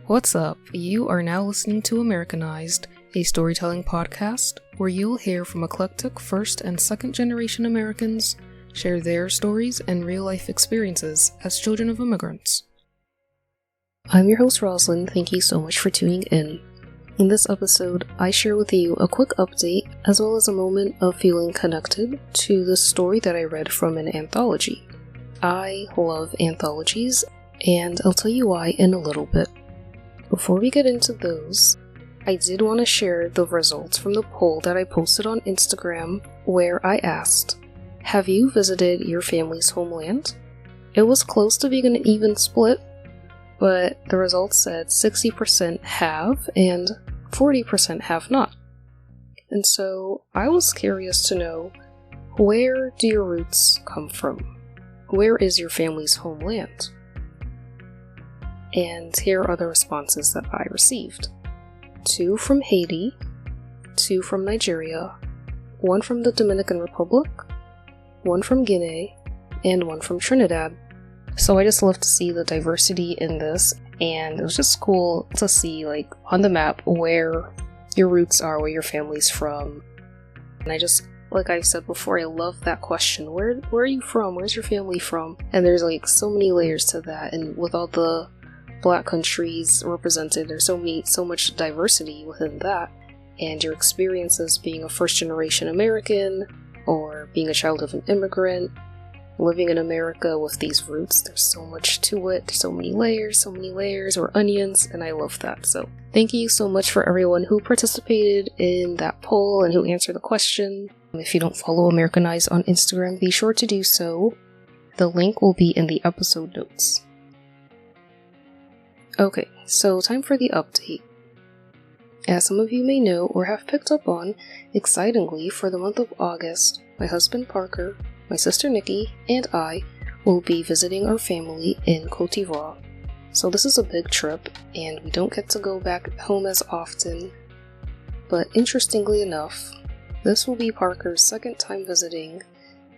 What's up? You are now listening to Americanized, a storytelling podcast where you'll hear from eclectic first and second generation Americans share their stories and real-life experiences as children of immigrants. I'm your host Roslyn, thank you so much for tuning in. In this episode, I share with you a quick update as well as a moment of feeling connected to the story that I read from an anthology. I love anthologies, and I'll tell you why in a little bit. Before we get into those, I did want to share the results from the poll that I posted on Instagram where I asked, have you visited your family's homeland? It was close to being an even split, but the results said 60% have and 40% have not. And so I was curious to know, where do your roots come from? Where is your family's homeland? And here are the responses that I received. 2 from Haiti, 2 from Nigeria, 1 from the Dominican Republic, 1 from Guinea, and 1 from Trinidad. So I just love to see the diversity in this, and it was just cool to see, like, on the map where your roots are, where your family's from. And I just, like I said before, I love that question. Where are you from? Where's your family from? And there's like so many layers to that, and with all the Black countries represented, there's so much diversity within that. And your experiences being a first generation American, or being a child of an immigrant, living in America with these roots, there's so much to it, so many layers, or onions, and I love that. So thank you so much for everyone who participated in that poll and who answered the question. If you don't follow Americanized on Instagram, be sure to do so. The link will be in the episode notes. Okay, so time for the update. As some of you may know or have picked up on, excitingly, for the month of August, my husband Parker, my sister Nikki, and I will be visiting our family in Côte d'Ivoire. So this is a big trip, and we don't get to go back home as often. But interestingly enough, this will be Parker's second time visiting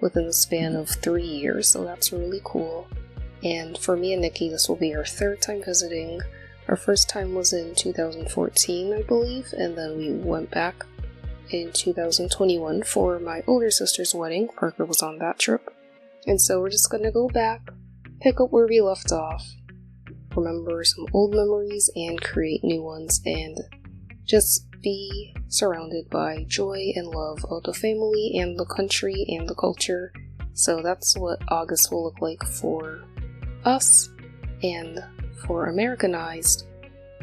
within the span of 3 years, so that's really cool. And for me and Nikki, this will be our 3rd time visiting. Our first time was in 2014, I believe, and then we went back in 2021 for my older sister's wedding. Parker was on that trip. And so we're just gonna go back, pick up where we left off, remember some old memories and create new ones, and just be surrounded by joy and love of the family and the country and the culture. So that's what August will look like for us. And for Americanized,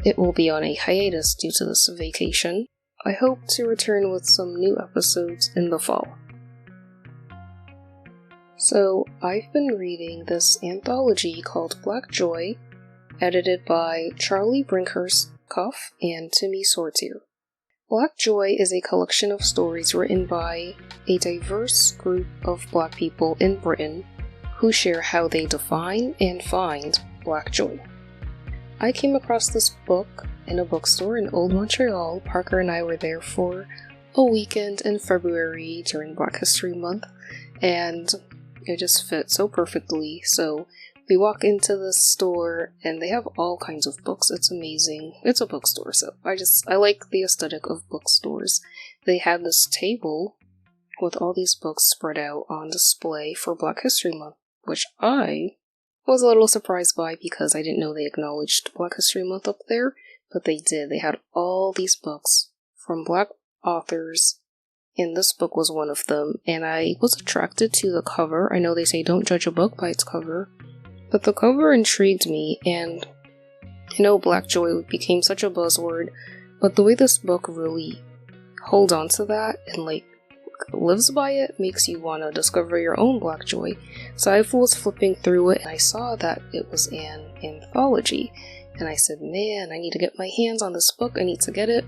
it will be on a hiatus due to this vacation. I hope to return with some new episodes in the fall. So, I've been reading this anthology called Black Joy, edited by Charlie Brinkhurst-Cuff and Timmy Sortier. Black Joy is a collection of stories written by a diverse group of Black people in Britain who share how they define and find Black joy. I came across this book in a bookstore in Old Montreal. Parker and I were there for a weekend in February during Black History Month, and it just fit so perfectly. So we walk into this store and they have all kinds of books. It's amazing. It's a bookstore, so I like the aesthetic of bookstores. They had this table with all these books spread out on display for Black History Month, which I was a little surprised by because I didn't know they acknowledged Black History Month up there, but they did. They had all these books from Black authors, and this book was one of them, and I was attracted to the cover. I know they say don't judge a book by its cover, but the cover intrigued me, and I know Black joy became such a buzzword, but the way this book really holds on to that and lives by it makes you want to discover your own Black joy. So I was flipping through it and I saw that it was an anthology, and I said, man, I need to get my hands on this book, I need to get it.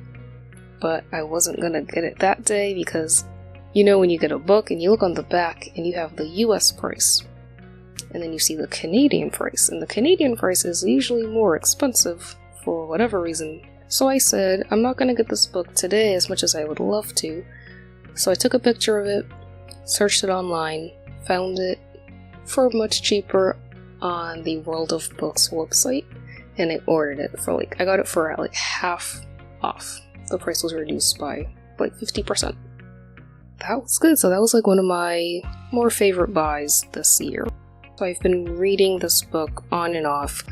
But I wasn't gonna get it that day because, you know, when you get a book and you look on the back and you have the US price, and then you see the Canadian price, and the Canadian price is usually more expensive for whatever reason. So I said, I'm not gonna get this book today as much as I would love to. So I took a picture of it, searched it online, found it for much cheaper on the World of Books website, and I ordered it for I got it for like half off. The price was reduced by like 50%. That was good. So that was like one of my more favorite buys this year. So I've been reading this book on and off.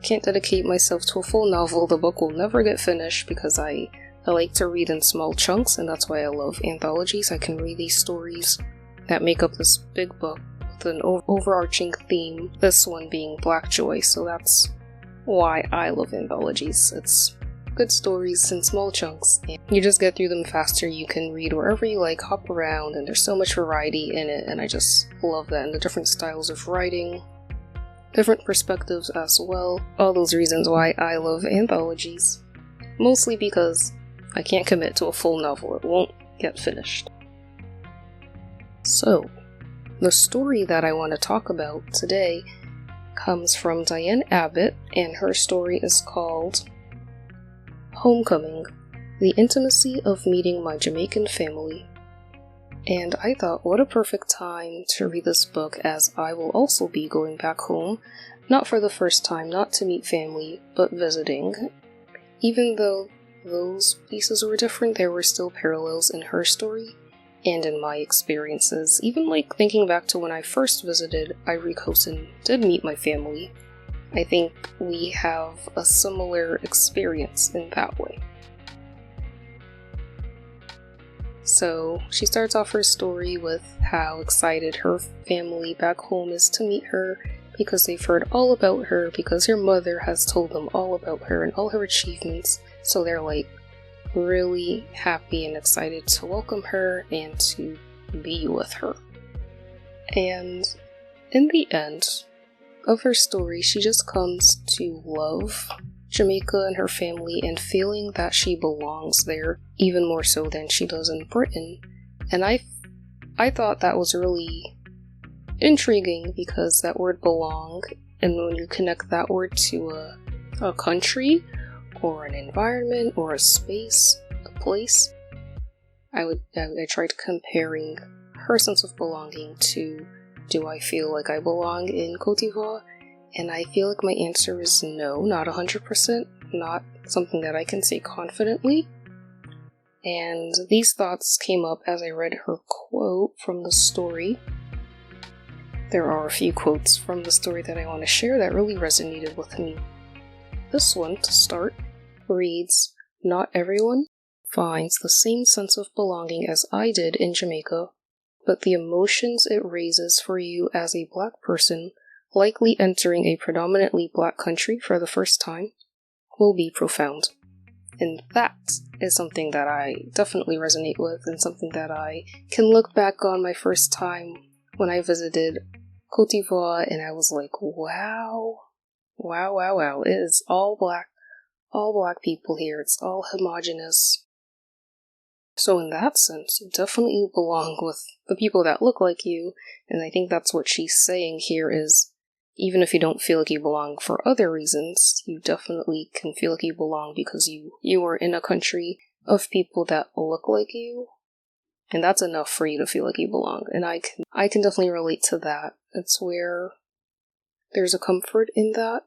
Can't dedicate myself to a full novel. The book will never get finished because I like to read in small chunks, and that's why I love anthologies. I can read these stories that make up this big book with an overarching theme, this one being Black Joy, so that's why I love anthologies. It's good stories in small chunks, and you just get through them faster. You can read wherever you like, hop around, and there's so much variety in it, and I just love that, and the different styles of writing, different perspectives as well. All those reasons why I love anthologies. Mostly because I can't commit to a full novel, it won't get finished. So, the story that I want to talk about today comes from Diane Abbott, and her story is called Homecoming: The Intimacy of Meeting My Jamaican Family. And I thought, what a perfect time to read this book, as I will also be going back home, not for the first time, not to meet family, but visiting. Even though those pieces were different, there were still parallels in her story and in my experiences. Even thinking back to when I first visited Ivory Coast and did meet my family, I think we have a similar experience in that way. So she starts off her story with how excited her family back home is to meet her, because they've heard all about her, because her mother has told them all about her and all her achievements. So they're really happy and excited to welcome her and to be with her. And in the end of her story, she just comes to love Jamaica and her family, and feeling that she belongs there even more so than she does in Britain. And I thought that was really intriguing, because that word belong, and when you connect that word to a country or an environment or a space, a place, I tried comparing her sense of belonging to, do I feel like I belong in Cote d'Ivoire? And I feel like my answer is no, not 100%, not something that I can say confidently. And these thoughts came up as I read her quote from the story. There are a few quotes from the story that I want to share that really resonated with me. This one, to start, reads, "Not everyone finds the same sense of belonging as I did in Jamaica, but the emotions it raises for you as a Black person, likely entering a predominantly Black country for the first time, will be profound." And that is something that I definitely resonate with, and something that I can look back on my first time when I visited Cote d'Ivoire, and I was like, wow, it is all Black people here, it's all homogenous. So in that sense, you definitely belong with the people that look like you, and I think that's what she's saying here is, even if you don't feel like you belong for other reasons, you definitely can feel like you belong because you are in a country of people that look like you, and that's enough for you to feel like you belong. And I can definitely relate to that. It's where there's a comfort in that,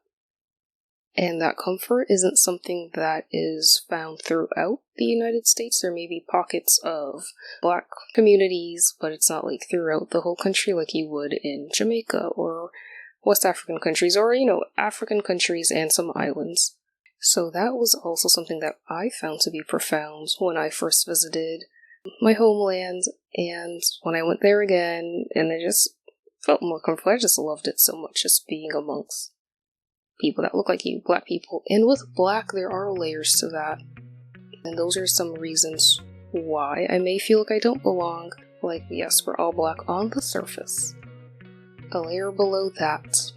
and that comfort isn't something that is found throughout the United States. There may be pockets of Black communities, but it's not throughout the whole country like you would in Jamaica or West African countries, or, African countries and some islands. So that was also something that I found to be profound when I first visited my homeland, and when I went there again, and I just felt more comfortable. I just loved it so much, just being amongst people that look like you, Black people. And with Black, there are layers to that, and those are some reasons why I may feel like I don't belong. Yes, we're all Black on the surface. A layer below that.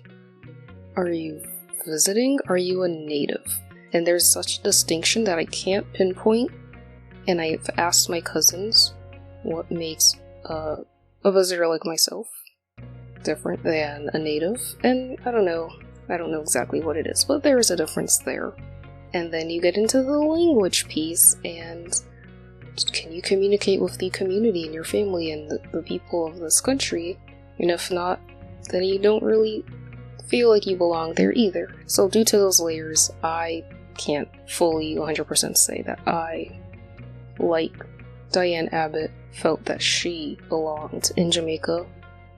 Are you visiting? Are you a native? And there's such a distinction that I can't pinpoint. And I've asked my cousins what makes a visitor like myself different than a native. And I don't know exactly what it is, but there is a difference there. And then you get into the language piece, and can you communicate with the community and your family and the people of this country? And if not, then you don't really feel like you belong there either. So due to those layers, I can't fully 100% say that I, like Diane Abbott, felt that she belonged in Jamaica,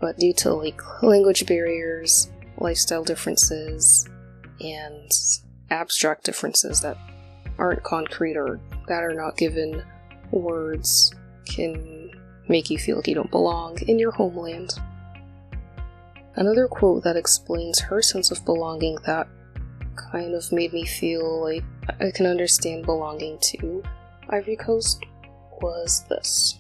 but due to like language barriers, lifestyle differences, and abstract differences that aren't concrete or that are not given words can make you feel like you don't belong in your homeland. Another quote that explains her sense of belonging that kind of made me feel like I can understand belonging to Ivory Coast was this.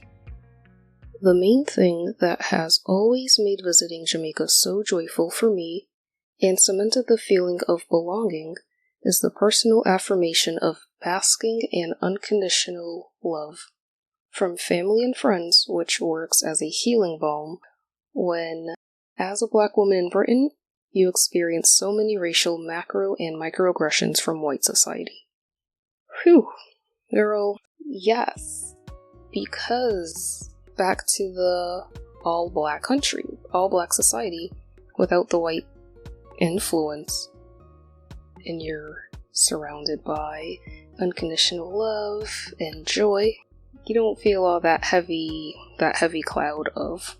The main thing that has always made visiting Jamaica so joyful for me and cemented the feeling of belonging is the personal affirmation of basking in unconditional love from family and friends, which works as a healing balm when, as a Black woman in Britain, you experience so many racial macro and microaggressions from white society. Whew, girl, yes. Because back to the all-Black country, all-Black society, without the white influence, and you're surrounded by unconditional love and joy, you don't feel all that heavy cloud of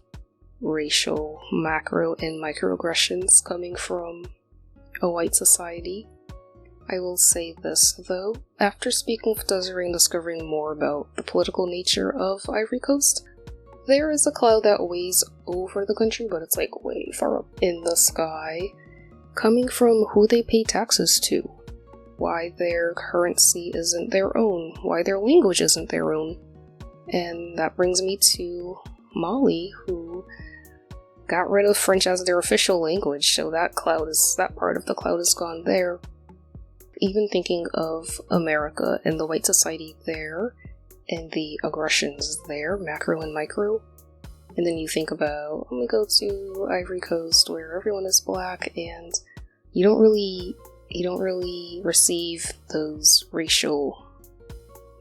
racial macro and microaggressions coming from a white society. I will say this, though, after speaking with Desiree and discovering more about the political nature of Ivory Coast, there is a cloud that weighs over the country, but it's like way far up in the sky, coming from who they pay taxes to, why their currency isn't their own, why their language isn't their own. And that brings me to Mali, who got rid of French as their official language, so that part of the cloud is gone there. Even thinking of America and the white society there, and the aggressions there, macro and micro, and then you think about, I'm gonna go to Ivory Coast where everyone is Black, and you don't really receive those racial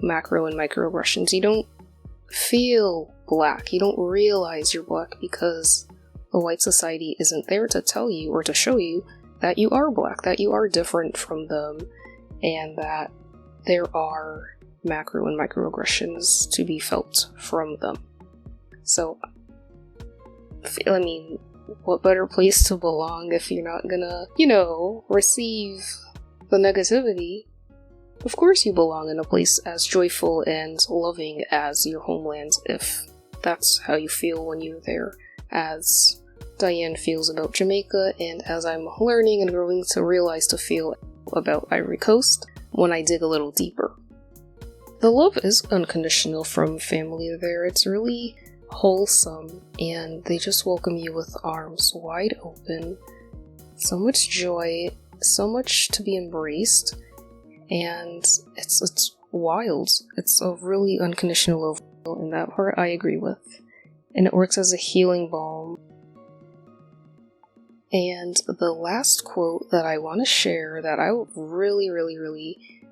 macro and microaggressions. You don't feel Black. You don't realize you're Black because the white society isn't there to tell you or to show you that you are Black, that you are different from them, and that there are macro and microaggressions to be felt from them. So, I mean, what better place to belong if you're not gonna, receive the negativity? Of course you belong in a place as joyful and loving as your homeland, if that's how you feel when you're there, as Diane feels about Jamaica, and as I'm learning and growing to realize to feel about Ivory Coast when I dig a little deeper. The love is unconditional from family there. It's really wholesome, and they just welcome you with arms wide open. So much joy, so much to be embraced, and it's wild. It's a really unconditional love, and that part I agree with. And it works as a healing balm. And the last quote that I want to share that I really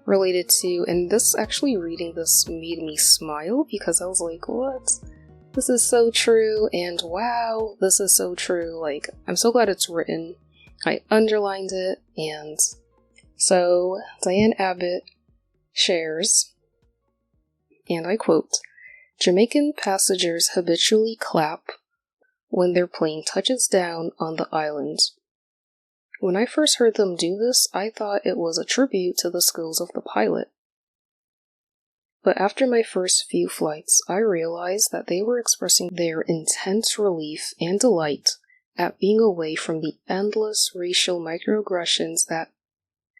related to, and this actually reading this made me smile because I was like, what? This is so true, and wow, this is so true. Like, I'm so glad it's written. I underlined it, and so Diane Abbott shares, and I quote, "Jamaican passengers habitually clap when their plane touches down on the island. When I first heard them do this, I thought it was a tribute to the skills of the pilot. But after my first few flights, I realized that they were expressing their intense relief and delight at being away from the endless racial microaggressions that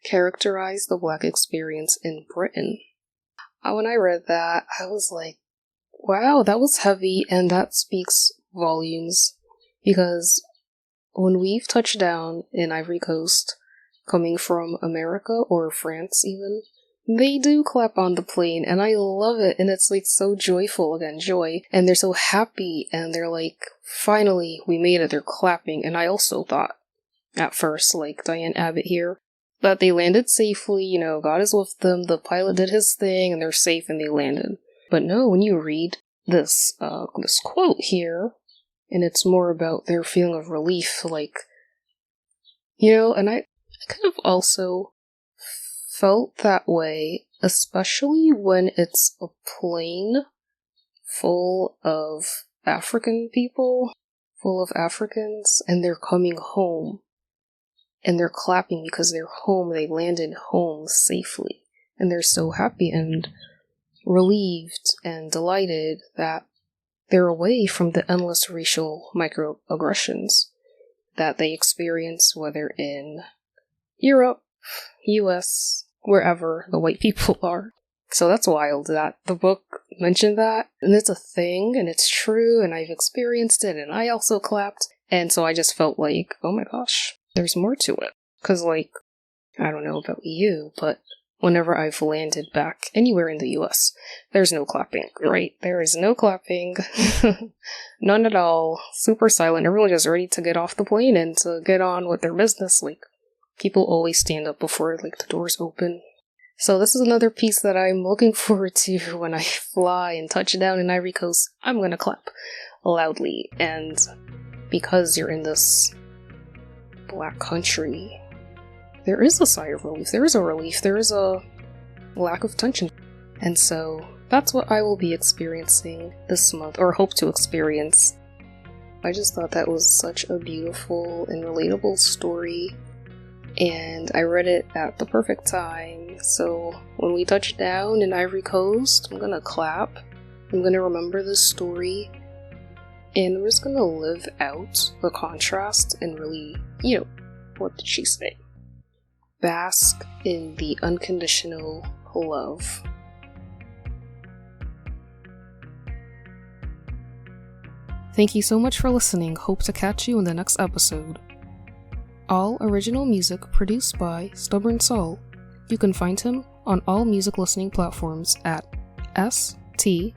characterize the Black experience in Britain." When I read that, I was like, wow, that was heavy, and that speaks volumes, because when we've touched down in Ivory Coast, coming from America or France even, they do clap on the plane, and I love it, and it's like so joyful, again, joy, and they're so happy, and they're like, finally, we made it, they're clapping. And I also thought, at first, like Diane Abbott here, that they landed safely, God is with them, the pilot did his thing, and they're safe, and they landed. But no, when you read this quote here, and it's more about their feeling of relief, like, And I kind of also felt that way, especially when it's a plane full of African people, full of Africans, and they're coming home. And they're clapping because they're home, they landed home safely. And they're so happy and relieved and delighted that they're away from the endless racial microaggressions that they experience, whether in Europe, US, wherever the white people are. So that's wild that the book mentioned that, and it's a thing, and it's true, and I've experienced it, and I also clapped, and so I just felt like, oh my gosh, there's more to it. Because, I don't know about you, but whenever I've landed back anywhere in the US, there's no clapping, right? There is no clapping. None at all. Super silent. Everyone just ready to get off the plane and to get on with their business. People always stand up before, the doors open. So this is another piece that I'm looking forward to when I fly and touch down in Ivory Coast. I'm gonna clap loudly. And because you're in this black country, there is a sigh of relief. There is a relief. There is a lack of tension. And so that's what I will be experiencing this month, or hope to experience. I just thought that was such a beautiful and relatable story. And I read it at the perfect time. So when we touch down in Ivory Coast, I'm gonna clap. I'm gonna remember this story. And I'm just gonna live out the contrast and really, what did she say? Bask in the unconditional love. Thank you so much for listening. Hope to catch you in the next episode. All original music produced by Stubborn Soul. You can find him on all music listening platforms at STBRNSAL.